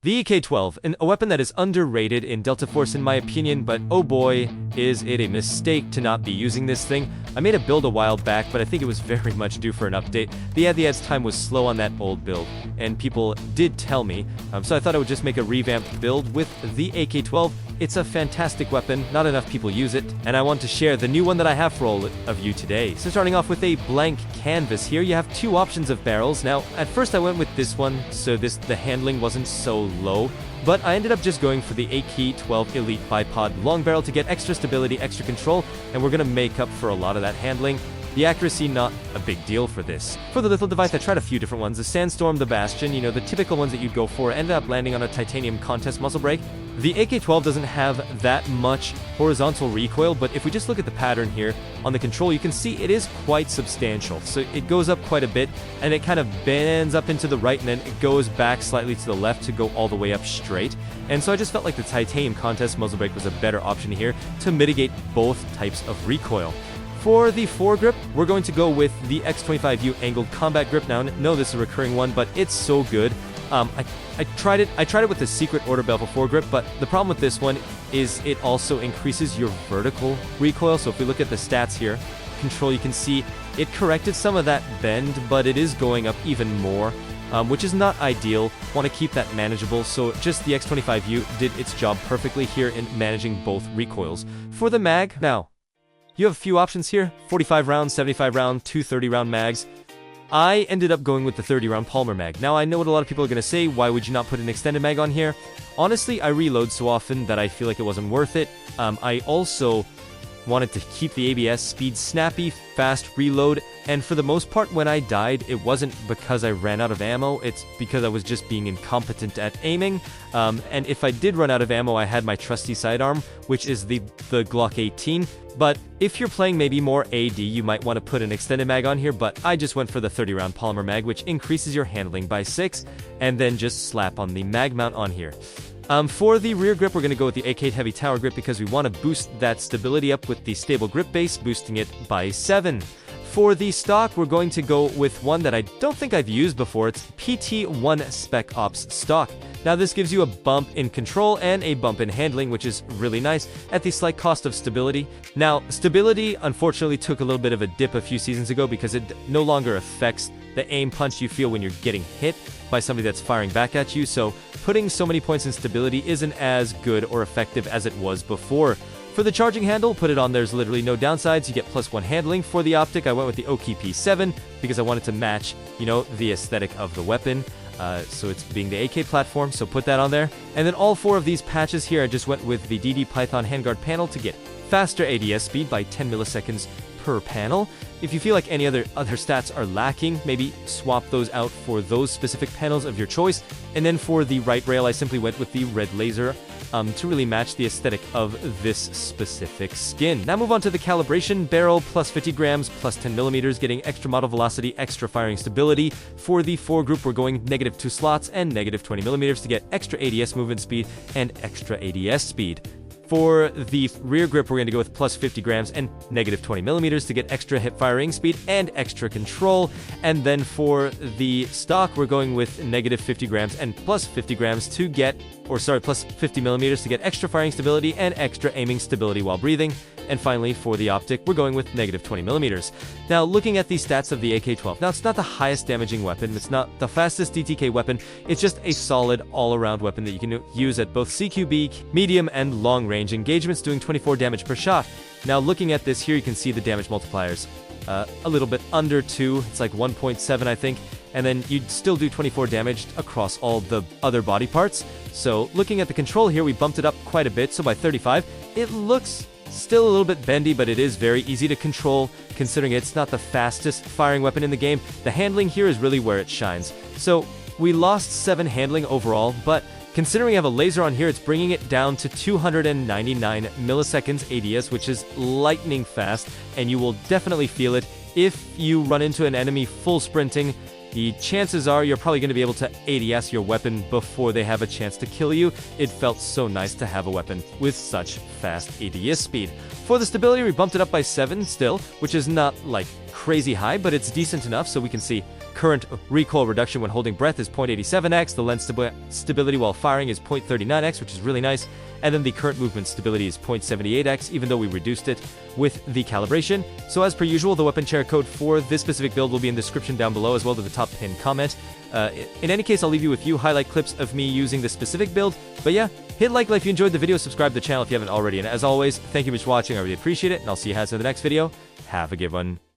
The AK-12, a weapon that is underrated in Delta Force in my opinion, but oh boy, is it a mistake to not be using this thing. I made a build a while back, but I think it was very much due for an update. The ad's time was slow on that old build, and people did tell me, so I thought I would just make a revamped build with the AK-12. It's a fantastic weapon, not enough people use it, and I want to share the new one that I have for all of you today. So starting off with a blank canvas here, you have two options of barrels. Now, at first I went with this one, so the handling wasn't so low, but I ended up just going for the AK-12 Elite Bipod long barrel to get extra stability, extra control, and we're gonna make up for a lot of that handling. The accuracy, not a big deal for this. For the lethal device, I tried a few different ones. The Sandstorm, the Bastion, you know, the typical ones that you'd go for, ended up landing on a titanium contest muzzle brake. The AK-12 doesn't have that much horizontal recoil, but if we just look at the pattern here on the control, you can see it is quite substantial. So it goes up quite a bit, and it kind of bends up into the right, and then it goes back slightly to the left to go all the way up straight. And so I just felt like the titanium contest muzzle brake was a better option here to mitigate both types of recoil. For the foregrip, we're going to go with the X25U angled combat grip. Now, no, this is a recurring one, but it's so good. I tried it with the secret order bevel foregrip, but the problem with this one is it also increases your vertical recoil. So if we look at the stats here, control, you can see it corrected some of that bend, but it is going up even more, which is not ideal. Want to keep that manageable, so just the X25U did its job perfectly here in managing both recoils. For the mag, now, you have a few options here, 45 round, 75 round, 230 round mags. I ended up going with the 30 round Palmer mag. Now I know what a lot of people are going to say, why would you not put an extended mag on here? Honestly, I reload so often that I feel like it wasn't worth it. I also wanted to keep the ABS speed snappy, fast reload, and for the most part when I died, it wasn't because I ran out of ammo, it's because I was just being incompetent at aiming, and if I did run out of ammo, I had my trusty sidearm, which is the Glock 18, but if you're playing maybe more AD, you might want to put an extended mag on here, but I just went for the 30 round polymer mag, which increases your handling by 6, and then just slap on the mag mount on here. For the rear grip, we're going to go with the AK Heavy Tower Grip because we want to boost that stability up with the stable grip base, boosting it by 7. For the stock, we're going to go with one that I don't think I've used before. It's PT1 Spec Ops stock. Now this gives you a bump in control and a bump in handling, which is really nice at the slight cost of stability. Now, stability unfortunately took a little bit of a dip a few seasons ago because it no longer affects the aim punch you feel when you're getting hit by somebody that's firing back at you, so putting so many points in stability isn't as good or effective as it was before. For the charging handle, put it on, there's literally no downsides, you get +1 handling. For the optic, I went with the OKP7 because I wanted to match, you know, the aesthetic of the weapon. So it's being the AK platform, so put that on there. And then all 4 of these patches here, I just went with the DD Python handguard panel to get faster ADS speed by 10 milliseconds per panel. If you feel like any other stats are lacking, maybe swap those out for those specific panels of your choice. And then for the right rail, I simply went with the red laser to really match the aesthetic of this specific skin. Now move on to the calibration. Barrel +50 grams, +10 millimeters, getting extra model velocity, extra firing stability. For the foregroup, we're going -2 slots and -20 millimeters to get extra ADS movement speed and extra ADS speed. For the rear grip, we're going to go with +50 grams and -20 millimeters to get extra hip firing speed and extra control. And then for the stock, we're going with -50 grams and +50 grams to get, +50 millimeters to get extra firing stability and extra aiming stability while breathing. And finally, for the optic, we're going with -20 millimeters. Now, looking at the stats of the AK-12, now it's not the highest damaging weapon, it's not the fastest DTK weapon, it's just a solid all-around weapon that you can use at both CQB, medium, and long-range engagements, doing 24 damage per shot. Now, looking at this here, you can see the damage multipliers. A little bit under 2, it's like 1.7, I think, and then you'd still do 24 damage across all the other body parts. So, looking at the control here, we bumped it up quite a bit, so by 35, it looks still a little bit bendy, but it is very easy to control, considering it's not the fastest firing weapon in the game. The handling here is really where it shines. So, we lost 7 handling overall, but considering I have a laser on here, it's bringing it down to 299 milliseconds ADS, which is lightning fast, and you will definitely feel it. If you run into an enemy full sprinting, the chances are you're probably going to be able to ADS your weapon before they have a chance to kill you. It felt so nice to have a weapon with such fast ADS speed. For the stability, we bumped it up by 7 still, which is not like crazy high, but it's decent enough, so we can see current recoil reduction when holding breath is 0.87x, the lens stability while firing is 0.39x, which is really nice, and then the current movement stability is 0.78x, even though we reduced it with the calibration. So as per usual, the weapon share code for this specific build will be in the description down below, as well as the top pinned comment. In any case, I'll leave you with a few highlight clips of me using this specific build. But yeah, hit like if you enjoyed the video, subscribe to the channel if you haven't already, and as always, thank you much for watching, I really appreciate it, and I'll see you guys in the next video. Have a good one.